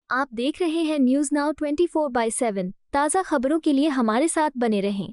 आप देख रहे हैं न्यूज नाउ 24/7 ताज़ा खबरों के लिए हमारे साथ बने रहें।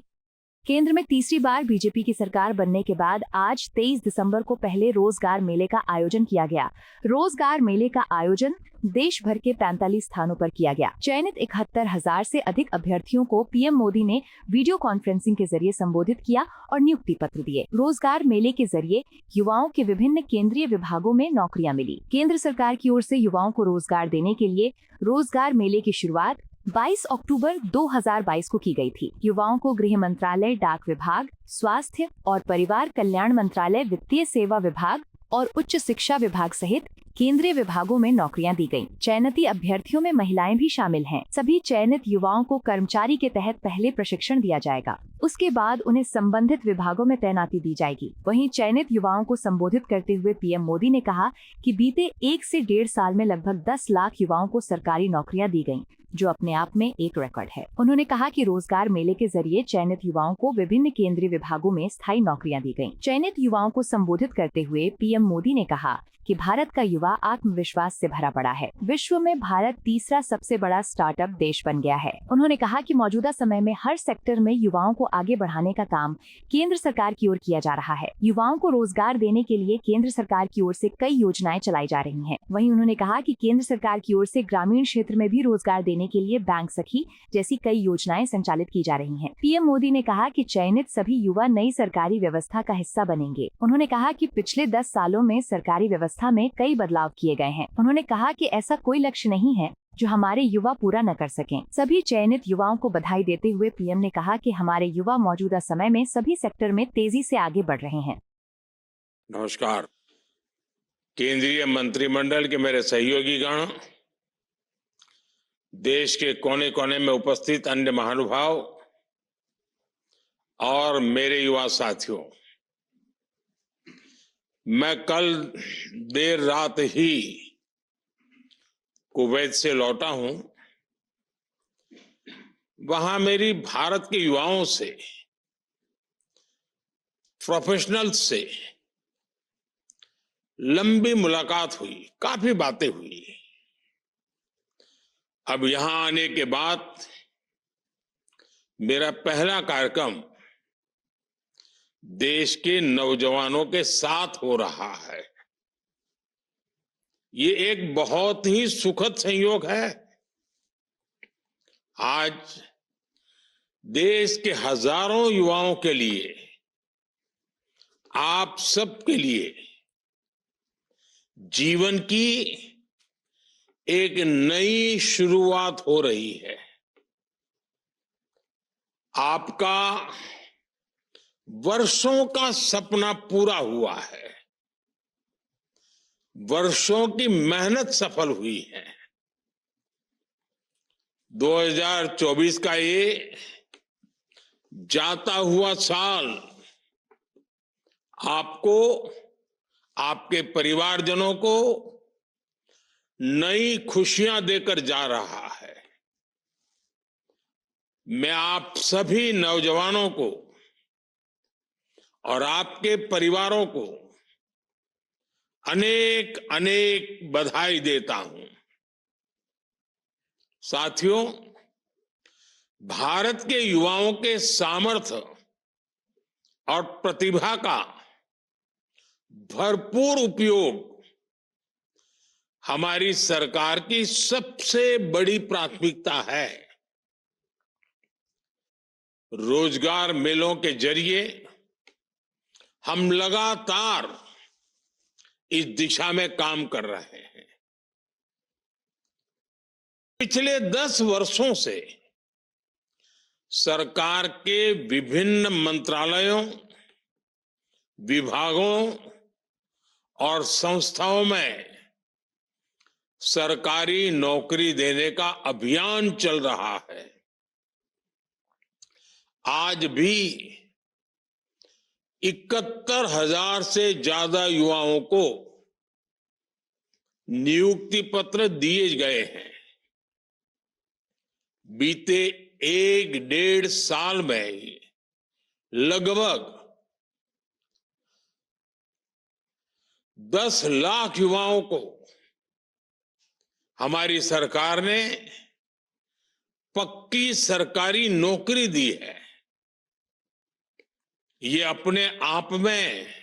केंद्र में तीसरी बार बीजेपी की सरकार बनने के बाद आज 23 दिसंबर को पहले रोजगार मेले का आयोजन किया गया। रोजगार मेले का आयोजन देश भर के 45 स्थानों पर किया गया। चयनित 71,000 से अधिक अभ्यर्थियों को पीएम मोदी ने वीडियो कॉन्फ्रेंसिंग के जरिए संबोधित किया और नियुक्ति पत्र दिए। रोजगार मेले के जरिए युवाओं के विभिन्न केंद्रीय विभागों में नौकरियां मिली। केंद्र सरकार की ओर से युवाओं को रोजगार देने के लिए रोजगार मेले की शुरुआत 22 अक्टूबर 2022 को की गई थी। युवाओं को गृह मंत्रालय, डाक विभाग, स्वास्थ्य और परिवार कल्याण मंत्रालय, वित्तीय सेवा विभाग और उच्च शिक्षा विभाग सहित केंद्रीय विभागों में नौकरियां दी गईं। चयनित अभ्यर्थियों में महिलाएं भी शामिल हैं। सभी चयनित युवाओं को कर्मचारी के तहत पहले प्रशिक्षण दिया जाएगा, उसके बाद उन्हें संबंधित विभागों में तैनाती दी जाएगी। वहीं चयनित युवाओं को संबोधित करते हुए पीएम मोदी ने कहा कि बीते 1 से 1.5 साल में लगभग 10 लाख युवाओं को सरकारी नौकरियां दी गईं, जो अपने आप में एक रिकॉर्ड है। उन्होंने कहा कि रोजगार मेले के जरिए चयनित युवाओं को विभिन्न केंद्रीय विभागों में स्थायी नौकरियां दी गईं। चयनित युवाओं को संबोधित करते हुए पीएम मोदी ने कहा कि भारत का युवा आत्मविश्वास से भरा पड़ा है। विश्व में भारत तीसरा सबसे बड़ा स्टार्टअप देश बन गया है। उन्होंने कहा कि मौजूदा समय में हर सेक्टर में युवाओं को आगे बढ़ाने का काम केंद्र सरकार की ओर किया जा रहा है। युवाओं को रोजगार देने के लिए केंद्र सरकार की ओर से कई योजनाएं चलाई जा रही हैं। वहीं उन्होंने कहा कि केंद्र सरकार की ओर से ग्रामीण क्षेत्र में भी रोजगार देने के लिए बैंक सखी जैसी कई योजनाएं संचालित की जा रही हैं। पीएम मोदी ने कहा कि चयनित सभी युवा नई सरकारी व्यवस्था का हिस्सा बनेंगे। उन्होंने कहा कि पिछले 10 सालों में सरकारी व्यवस्था में कई बदलाव किए गए हैं। उन्होंने कहा कि ऐसा कोई लक्ष्य नहीं है जो हमारे युवा पूरा न कर सकें। सभी चयनित युवाओं को बधाई देते हुए पीएम ने कहा कि हमारे युवा मौजूदा समय में सभी सेक्टर में तेजी से आगे बढ़ रहे हैं। नमस्कार। केंद्रीय मंत्रिमंडल के मेरे सहयोगी गण, देश के कोने कोने में उपस्थित अन्य महानुभाव और मेरे युवा साथियों, मैं कल देर रात ही कुवैत से लौटा हूं। वहां मेरी भारत के युवाओं से, प्रोफेशनल्स से लंबी मुलाकात हुई, काफी बातें हुई। अब यहां आने के बाद मेरा पहला कार्यक्रम देश के नौजवानों के साथ हो रहा है। ये एक बहुत ही सुखद संयोग है। आज देश के हजारों युवाओं के लिए, आप सबके लिए जीवन की एक नई शुरुआत हो रही है। आपका वर्षों का सपना पूरा हुआ है। वर्षों की मेहनत सफल हुई है। 2024 का ये जाता हुआ साल आपको, आपके परिवारजनों को नई खुशियां देकर जा रहा है। मैं आप सभी नौजवानों को और आपके परिवारों को अनेक अनेक बधाई देता हूं। साथियों, भारत के युवाओं के सामर्थ्य और प्रतिभा का भरपूर उपयोग हमारी सरकार की सबसे बड़ी प्राथमिकता है। रोजगार मेलों के जरिए हम लगातार इस दिशा में काम कर रहे हैं। पिछले 10 वर्षों से सरकार के विभिन्न मंत्रालयों, विभागों और संस्थाओं में सरकारी नौकरी देने का अभियान चल रहा है। आज भी 71,000 से ज्यादा युवाओं को नियुक्ति पत्र दिए गए हैं। बीते 1-1.5 साल में लगभग 10 लाख युवाओं को हमारी सरकार ने पक्की सरकारी नौकरी दी है। ये अपने आप में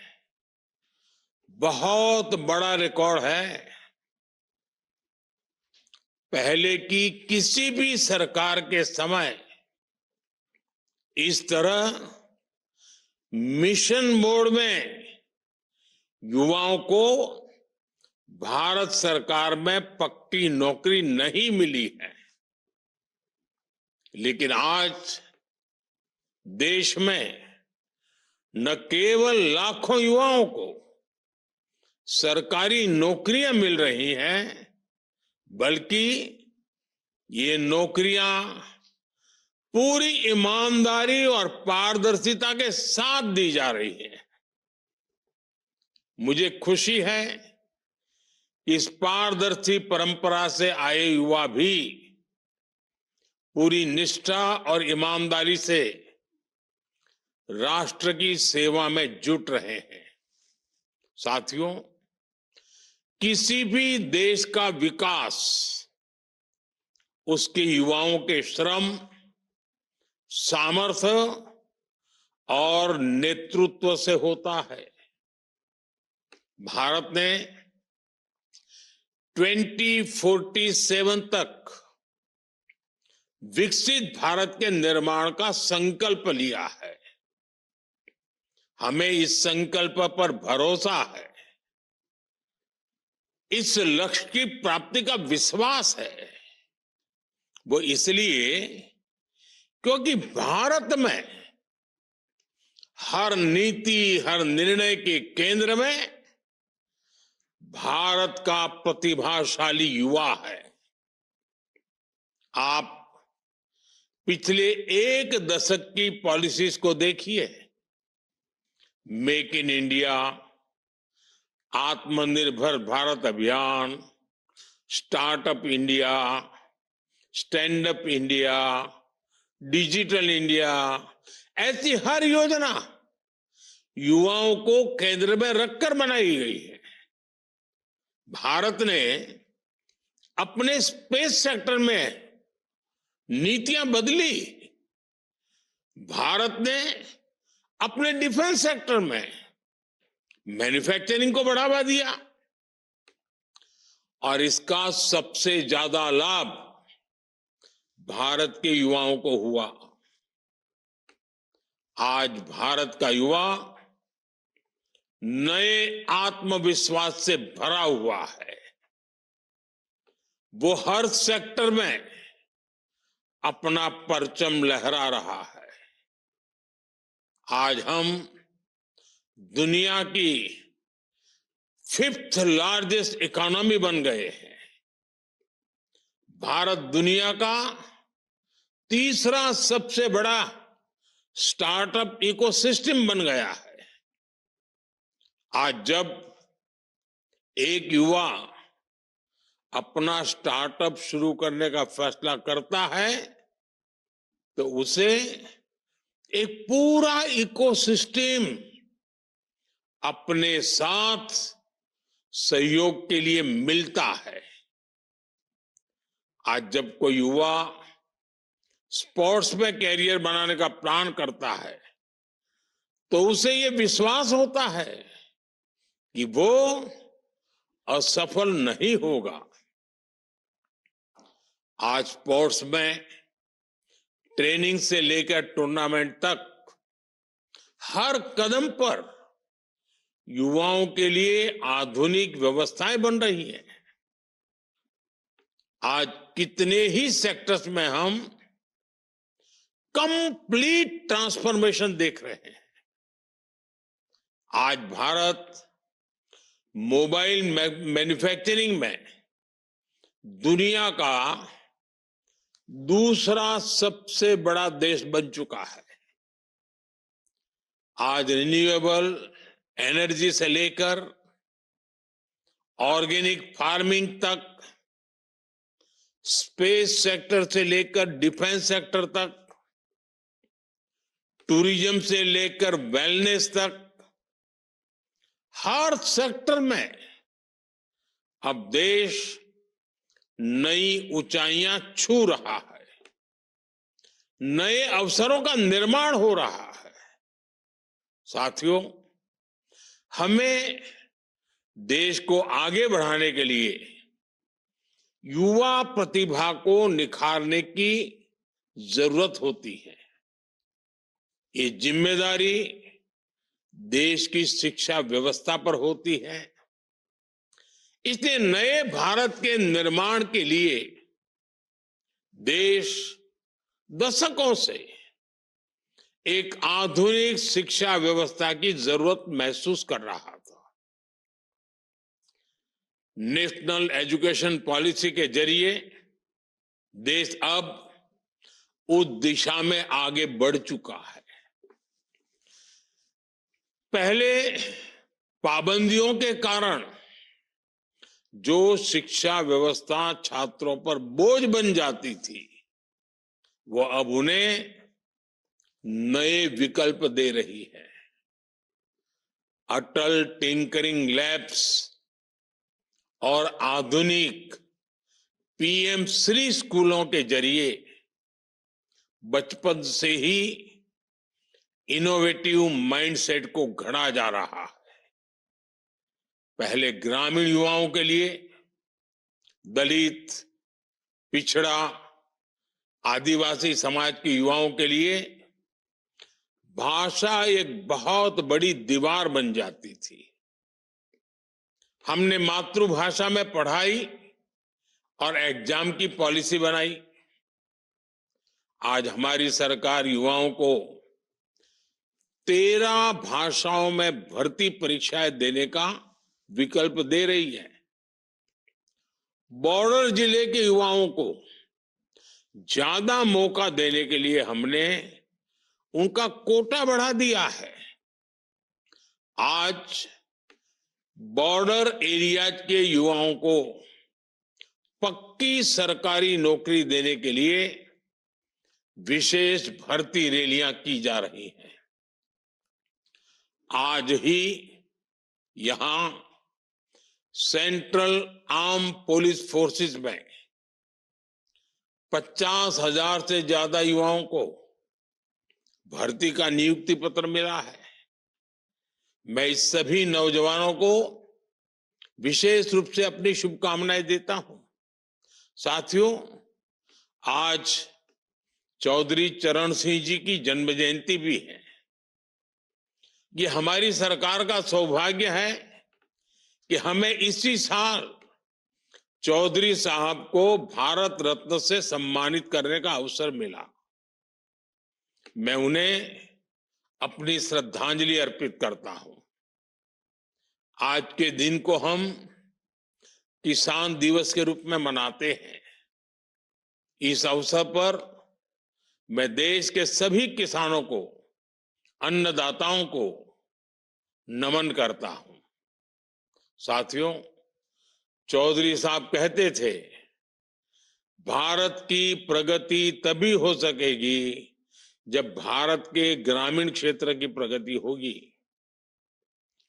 बहुत बड़ा रिकॉर्ड है। पहले की किसी भी सरकार के समय इस तरह मिशन मोड में युवाओं को भारत सरकार में पक्की नौकरी नहीं मिली है। लेकिन आज देश में न केवल लाखों युवाओं को सरकारी नौकरियां मिल रही हैं, बल्कि ये नौकरियां पूरी ईमानदारी और पारदर्शिता के साथ दी जा रही है। मुझे खुशी है कि इस पारदर्शी परंपरा से आए युवा भी पूरी निष्ठा और ईमानदारी से राष्ट्र की सेवा में जुट रहे हैं। साथियों, किसी भी देश का विकास उसके युवाओं के श्रम, सामर्थ्य और नेतृत्व से होता है। भारत ने 2047 तक विकसित भारत के निर्माण का संकल्प लिया है। हमें इस संकल्प पर भरोसा है। इस लक्ष्य की प्राप्ति का विश्वास है। वो इसलिए क्योंकि भारत में हर नीति, हर निर्णय के केंद्र में भारत का प्रतिभाशाली युवा है। आप पिछले एक दशक की पॉलिसीज को देखिए। मेक इन इंडिया, आत्मनिर्भर भारत अभियान, startup India, stand up India, digital India, ऐसी हर योजना युवाओं को केंद्र में रखकर बनाई गई है। भारत ने अपने स्पेस सेक्टर में नीतियां बदली। भारत ने अपने डिफेंस सेक्टर में मैन्युफैक्चरिंग को बढ़ावा दिया और इसका सबसे ज्यादा लाभ भारत के युवाओं को हुआ। आज भारत का युवा नए आत्मविश्वास से भरा हुआ है। वो हर सेक्टर में अपना परचम लहरा रहा है। आज हम दुनिया की 5th लार्जेस्ट इकोनॉमी बन गए हैं। भारत दुनिया का तीसरा सबसे बड़ा स्टार्टअप इकोसिस्टम बन गया है। आज जब एक युवा अपना स्टार्टअप शुरू करने का फैसला करता है तो उसे एक पूरा इकोसिस्टम अपने साथ सहयोग के लिए मिलता है। आज जब कोई युवा स्पोर्ट्स में कैरियर बनाने का प्लान करता है तो उसे ये विश्वास होता है कि वो असफल नहीं होगा। आज स्पोर्ट्स में ट्रेनिंग से लेकर टूर्नामेंट तक हर कदम पर युवाओं के लिए आधुनिक व्यवस्थाएं बन रही हैं। आज कितने ही सेक्टर्स में हम कंप्लीट ट्रांसफॉर्मेशन देख रहे हैं। आज भारत मोबाइल मैन्युफैक्चरिंग में दुनिया का दूसरा सबसे बड़ा देश बन चुका है। आज रिन्यूएबल एनर्जी से लेकर ऑर्गेनिक फार्मिंग तक, स्पेस सेक्टर से लेकर डिफेंस सेक्टर तक, टूरिज्म से लेकर वेलनेस तक, हर सेक्टर में अब देश नई ऊंचाइयां छू रहा है, नए अवसरों का निर्माण हो रहा है। साथियों, हमें देश को आगे बढ़ाने के लिए युवा प्रतिभा को निखारने की जरूरत होती है। ये जिम्मेदारी देश की शिक्षा व्यवस्था पर होती है। इसलिए नए भारत के निर्माण के लिए देश दशकों से एक आधुनिक शिक्षा व्यवस्था की जरूरत महसूस कर रहा था। नेशनल एजुकेशन पॉलिसी के जरिए देश अब उस दिशा में आगे बढ़ चुका है। पहले पाबंदियों के कारण जो शिक्षा व्यवस्था छात्रों पर बोझ बन जाती थी, वो अब उन्हें नए विकल्प दे रही है। अटल टिंकरिंग लैब्स और आधुनिक पीएम श्री स्कूलों के जरिए बचपन से ही इनोवेटिव माइंडसेट को गढ़ा जा रहा है। पहले ग्रामीण युवाओं के लिए दलित, पिछड़ा, आदिवासी समाज के युवाओं के लिए भाषा एक बहुत बड़ी दीवार बन जाती थी। हमने मातृभाषा में पढ़ाई और एग्जाम की पॉलिसी बनाई। आज हमारी सरकार युवाओं को 13 भाषाओं में भर्ती परीक्षाएं देने का विकल्प दे रही है। बॉर्डर जिले के युवाओं को ज्यादा मौका देने के लिए हमने उनका कोटा बढ़ा दिया है। आज बॉर्डर एरियाज के युवाओं को पक्की सरकारी नौकरी देने के लिए विशेष भर्ती रैलियां की जा रही हैं। आज ही यहां सेंट्रल आर्म पुलिस फोर्सेस में 50,000 से ज्यादा युवाओं को भर्ती का नियुक्ति पत्र मिला है। मैं इस सभी नौजवानों को विशेष रूप से अपनी शुभकामनाएं देता हूं। साथियों, आज चौधरी चरण सिंह जी की जन्म जयंती भी है। ये हमारी सरकार का सौभाग्य है कि हमें इसी साल चौधरी साहब को भारत रत्न से सम्मानित करने का अवसर मिला। मैं उन्हें अपनी श्रद्धांजलि अर्पित करता हूं। आज के दिन को हम किसान दिवस के रूप में मनाते हैं। इस अवसर पर मैं देश के सभी किसानों को, अन्नदाताओं को नमन करता हूं। साथियों, चौधरी साहब कहते थे, भारत की प्रगति तभी हो सकेगी जब भारत के ग्रामीण क्षेत्र की प्रगति होगी।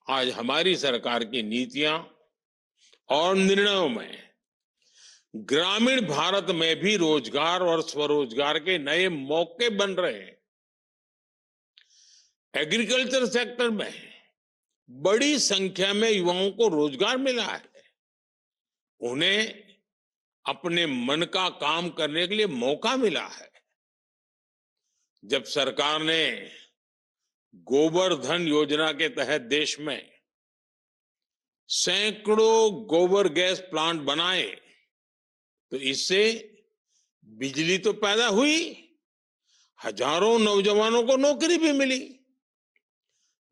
आज हमारी सरकार की नीतियां और निर्णयों में ग्रामीण भारत में भी रोजगार और स्वरोजगार के नए मौके बन रहे हैं। एग्रीकल्चर सेक्टर में बड़ी संख्या में युवाओं को रोजगार मिला है। उन्हें अपने मन का काम करने के लिए मौका मिला है। जब सरकार ने गोबर धन योजना के तहत देश में सैकड़ों गोबर गैस प्लांट बनाए, तो इससे बिजली तो पैदा हुई, हजारों नौजवानों को नौकरी भी मिली।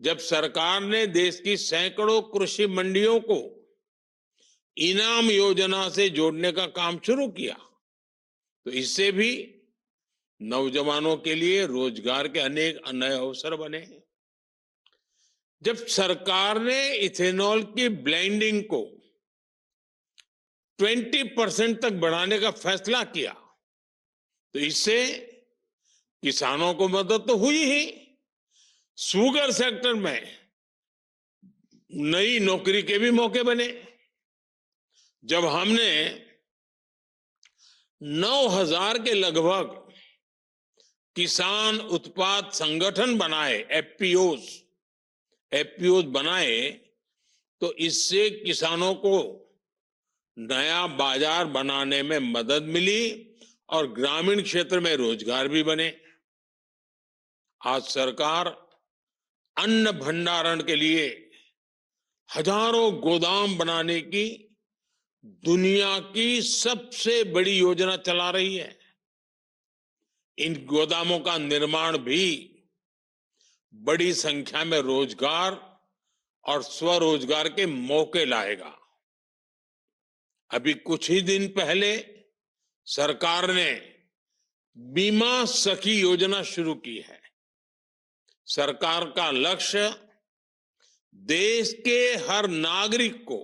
जब सरकार ने देश की सैकड़ों कृषि मंडियों को इनाम योजना से जोड़ने का काम शुरू किया, तो इससे भी नौजवानों के लिए रोजगार के अनेक नए अवसर बने। जब सरकार ने इथेनॉल की ब्लेंडिंग को 20% तक बढ़ाने का फैसला किया, तो इससे किसानों को मदद तो हुई ही, शुगर सेक्टर में नई नौकरी के भी मौके बने। जब हमने 9,000 के लगभग किसान उत्पाद संगठन बनाए, एफपीओज बनाए, तो इससे किसानों को नया बाजार बनाने में मदद मिली और ग्रामीण क्षेत्र में रोजगार भी बने। आज सरकार अन्न भंडारण के लिए हजारों गोदाम बनाने की दुनिया की सबसे बड़ी योजना चला रही है। इन गोदामों का निर्माण भी बड़ी संख्या में रोजगार और स्वरोजगार के मौके लाएगा। अभी कुछ ही दिन पहले सरकार ने बीमा सखी योजना शुरू की है। सरकार का लक्ष्य देश के हर नागरिक को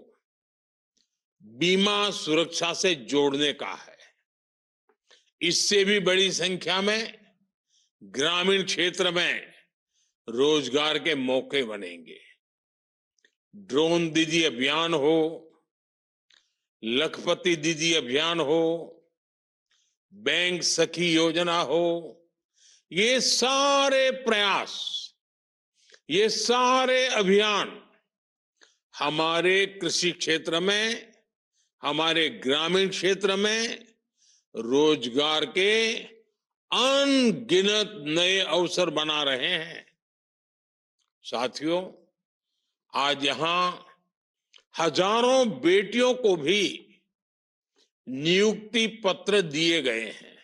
बीमा सुरक्षा से जोड़ने का है। इससे भी बड़ी संख्या में ग्रामीण क्षेत्र में रोजगार के मौके बनेंगे। ड्रोन दीदी अभियान हो, लखपति दीदी अभियान हो, बैंक सखी योजना हो, ये सारे प्रयास, ये सारे अभियान हमारे कृषि क्षेत्र में, हमारे ग्रामीण क्षेत्र में रोजगार के अनगिनत नए अवसर बना रहे हैं। साथियों, आज यहां हजारों बेटियों को भी नियुक्ति पत्र दिए गए हैं।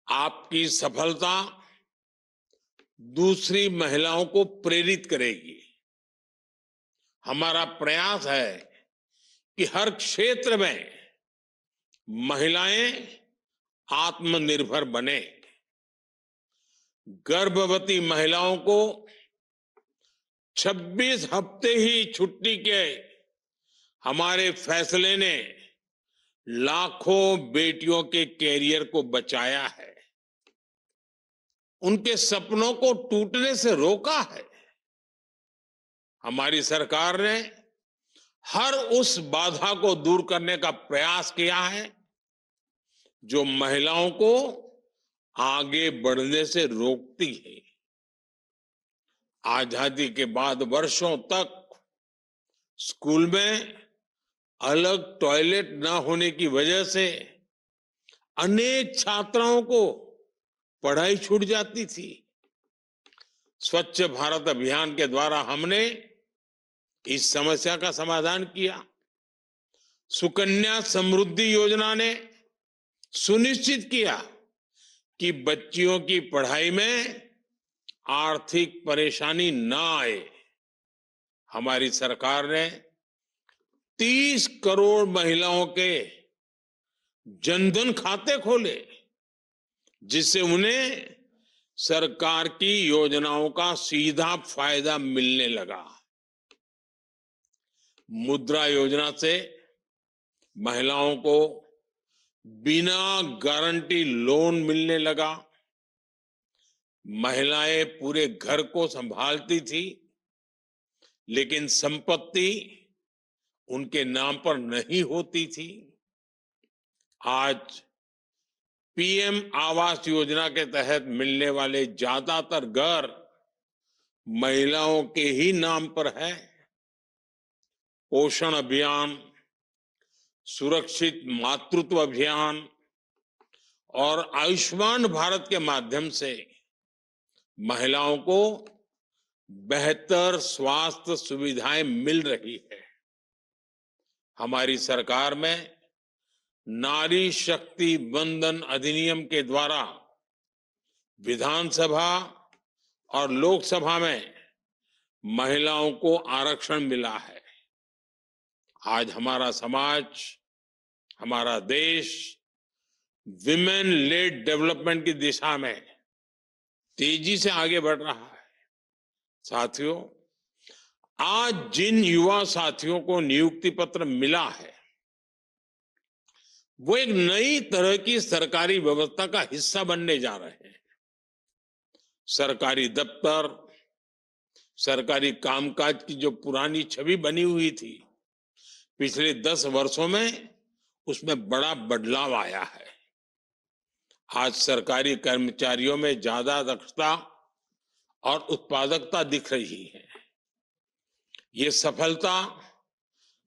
आपकी सफलता दूसरी महिलाओं को प्रेरित करेगी। हमारा प्रयास है कि हर क्षेत्र में महिलाएं आत्मनिर्भर बने। गर्भवती महिलाओं को 26 हफ्ते ही छुट्टी के हमारे फैसले ने लाखों बेटियों के कैरियर को बचाया है, उनके सपनों को टूटने से रोका है। हमारी सरकार ने हर उस बाधा को दूर करने का प्रयास किया है जो महिलाओं को आगे बढ़ने से रोकती है। आजादी के बाद वर्षों तक स्कूल में अलग टॉयलेट न होने की वजह से अनेक छात्राओं को पढ़ाई छूट जाती थी। स्वच्छ भारत अभियान के द्वारा हमने इस समस्या का समाधान किया। सुकन्या समृद्धि योजना ने सुनिश्चित किया कि बच्चियों की पढ़ाई में आर्थिक परेशानी ना आए। हमारी सरकार ने 30 करोड़ महिलाओं के जनधन खाते खोले, जिससे उन्हें सरकार की योजनाओं का सीधा फायदा मिलने लगा। मुद्रा योजना से महिलाओं को बिना गारंटी लोन मिलने लगा। महिलाएं पूरे घर को संभालती थी, लेकिन संपत्ति उनके नाम पर नहीं होती थी। आज पीएम आवास योजना के तहत मिलने वाले ज्यादातर घर महिलाओं के ही नाम पर है। पोषण अभियान, सुरक्षित मातृत्व अभियान और आयुष्मान भारत के माध्यम से महिलाओं को बेहतर स्वास्थ्य सुविधाएं मिल रही है। हमारी सरकार में नारी शक्ति वंदन अधिनियम के द्वारा विधानसभा और लोकसभा में महिलाओं को आरक्षण मिला है। आज हमारा समाज, हमारा देश विमेन लेड डेवलपमेंट की दिशा में तेजी से आगे बढ़ रहा है। साथियों, आज जिन युवा साथियों को नियुक्ति पत्र मिला है, वो एक नई तरह की सरकारी व्यवस्था का हिस्सा बनने जा रहे हैं। सरकारी दफ्तर, सरकारी कामकाज की जो पुरानी छवि बनी हुई थी, पिछले 10 वर्षों में उसमें बड़ा बदलाव आया है। आज सरकारी कर्मचारियों में ज्यादा दक्षता और उत्पादकता दिख रही है। ये सफलता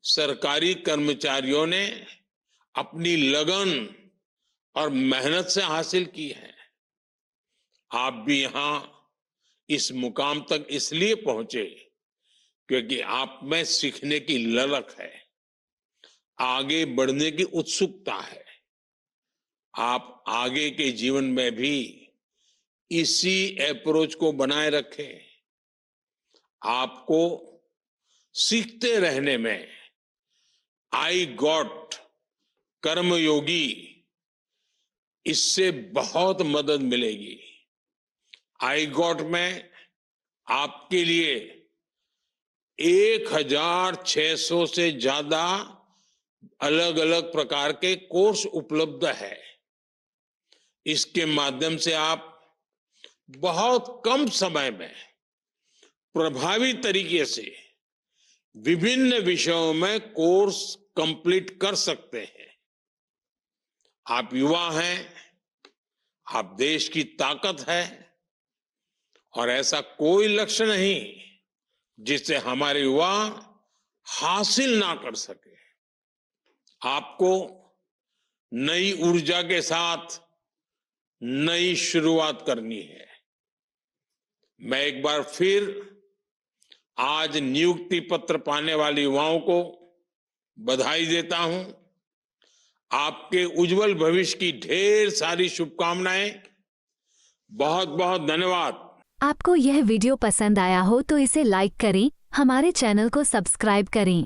सरकारी कर्मचारियों ने अपनी लगन और मेहनत से हासिल की है। आप भी यहां इस मुकाम तक इसलिए पहुंचे क्योंकि आप में सीखने की ललक है, आगे बढ़ने की उत्सुकता है। आप आगे के जीवन में भी इसी अप्रोच को बनाए रखें। आपको सीखते रहने में आई गॉट कर्मयोगी, इससे बहुत मदद मिलेगी। आई गॉट में आपके लिए 1600 से ज्यादा अलग अलग प्रकार के कोर्स उपलब्ध है। इसके माध्यम से आप बहुत कम समय में प्रभावी तरीके से विभिन्न विषयों में कोर्स कंप्लीट कर सकते हैं। आप युवा हैं, आप देश की ताकत है और ऐसा कोई लक्ष्य नहीं जिसे हमारे युवा हासिल ना कर सके। आपको नई ऊर्जा के साथ नई शुरुआत करनी है। मैं एक बार फिर आज नियुक्ति पत्र पाने वाले युवाओं को बधाई देता हूं। आपके उज्जवल भविष्य की ढेर सारी शुभकामनाएं। बहुत बहुत धन्यवाद। आपको यह वीडियो पसंद आया हो तो इसे लाइक करें, हमारे चैनल को सब्सक्राइब करें